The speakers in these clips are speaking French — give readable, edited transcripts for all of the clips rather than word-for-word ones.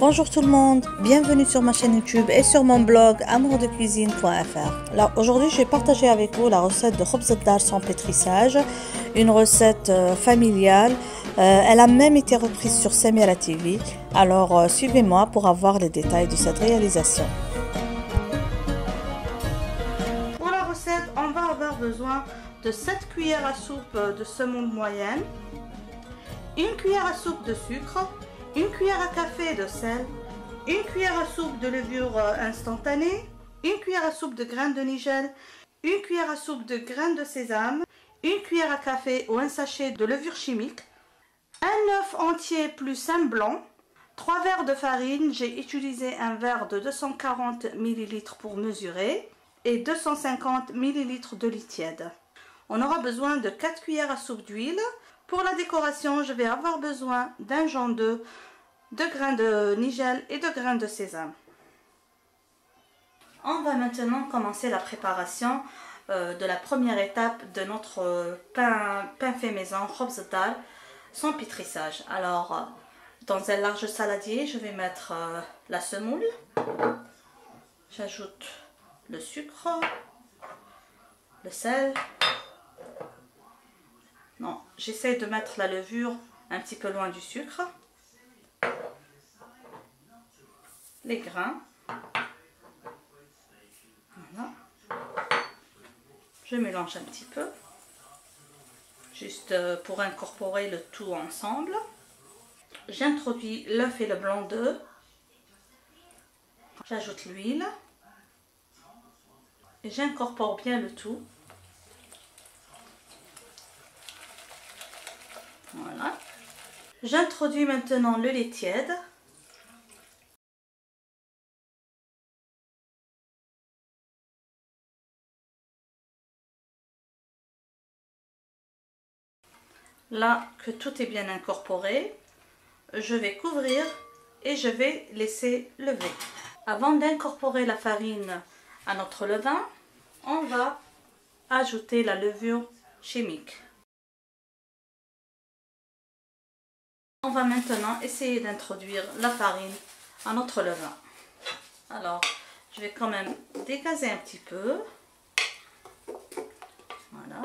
Bonjour tout le monde, bienvenue sur ma chaîne YouTube et sur mon blog amourdecuisine.fr. Alors aujourd'hui je vais partager avec vous la recette de khobz dar sans pétrissage, une recette familiale. Elle a même été reprise sur Samira TV. Alors suivez-moi pour avoir les détails de cette réalisation. Pour la recette, on va avoir besoin de 7 cuillères à soupe de semoule moyenne, une cuillère à soupe de sucre, une cuillère à café de sel, une cuillère à soupe de levure instantanée, une cuillère à soupe de graines de nigel, une cuillère à soupe de graines de sésame, une cuillère à café ou un sachet de levure chimique, un œuf entier plus un blanc, 3 verres de farine, j'ai utilisé un verre de 240 ml pour mesurer, et 250 ml de lait tiède. On aura besoin de 4 cuillères à soupe d'huile. Pour la décoration, je vais avoir besoin d'un jaune d'œuf, de grains de nigel et de grains de sésame. On va maintenant commencer la préparation de la première étape de notre pain fait maison, khobz dar, sans pétrissage. Alors, dans un large saladier, je vais mettre la semoule. J'ajoute le sucre, le sel. Non, j'essaie de mettre la levure un petit peu loin du sucre. Les grains. Voilà. Je mélange un petit peu. Juste pour incorporer le tout ensemble. J'introduis l'œuf et le blanc d'œuf. J'ajoute l'huile. Et j'incorpore bien le tout. Voilà. J'introduis maintenant le lait tiède. Là que tout est bien incorporé, je vais couvrir et je vais laisser lever. Avant d'incorporer la farine à notre levain, on va ajouter la levure chimique. On va maintenant essayer d'introduire la farine à notre levain. Alors, je vais quand même dégazer un petit peu. Voilà.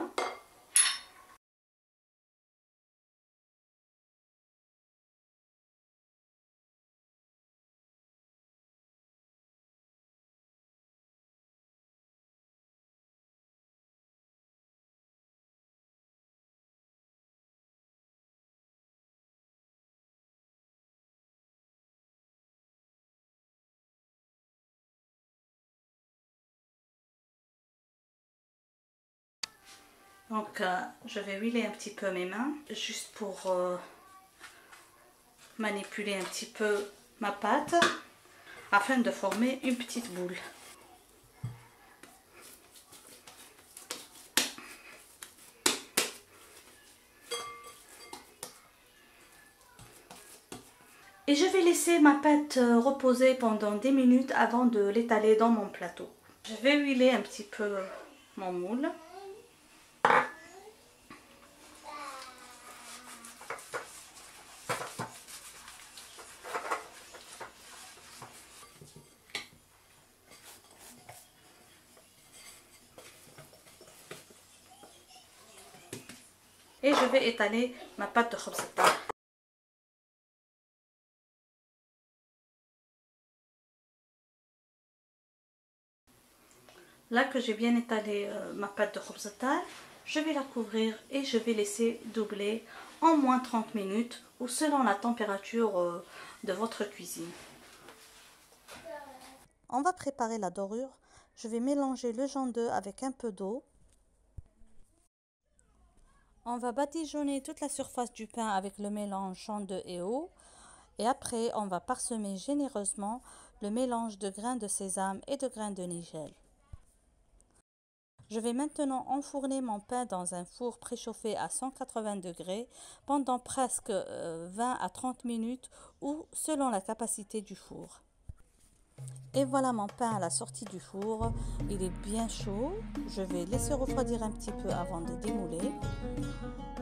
Donc, je vais huiler un petit peu mes mains, juste pour manipuler un petit peu ma pâte, afin de former une petite boule. Et je vais laisser ma pâte reposer pendant 10 minutes avant de l'étaler dans mon plateau. Je vais huiler un petit peu mon moule. Et je vais étaler ma pâte de khobz dar. Là que j'ai bien étalé ma pâte de khobz dar, je vais la couvrir et je vais laisser doubler en moins 30 minutes ou selon la température de votre cuisine. On va préparer la dorure. Je vais mélanger le jaune d'œuf avec un peu d'eau. On va badigeonner toute la surface du pain avec le mélange jaune d'œuf et eau. Et après, on va parsemer généreusement le mélange de grains de sésame et de grains de nigel. Je vais maintenant enfourner mon pain dans un four préchauffé à 180 degrés pendant presque 20 à 30 minutes ou selon la capacité du four. Et voilà mon pain à la sortie du four. Il est bien chaud. Je vais laisser refroidir un petit peu avant de démouler.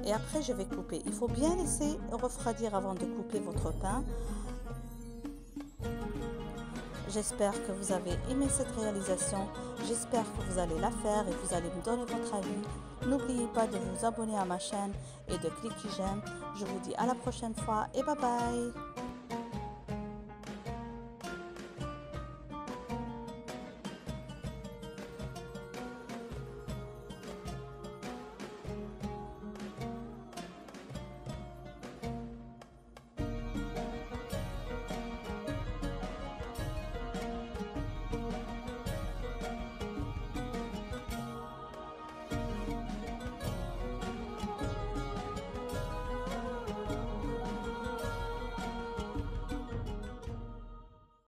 Et après je vais couper. Il faut bien laisser refroidir avant de couper votre pain. J'espère que vous avez aimé cette réalisation. J'espère que vous allez la faire et vous allez me donner votre avis. N'oubliez pas de vous abonner à ma chaîne et de cliquer j'aime. Je vous dis à la prochaine fois et bye bye.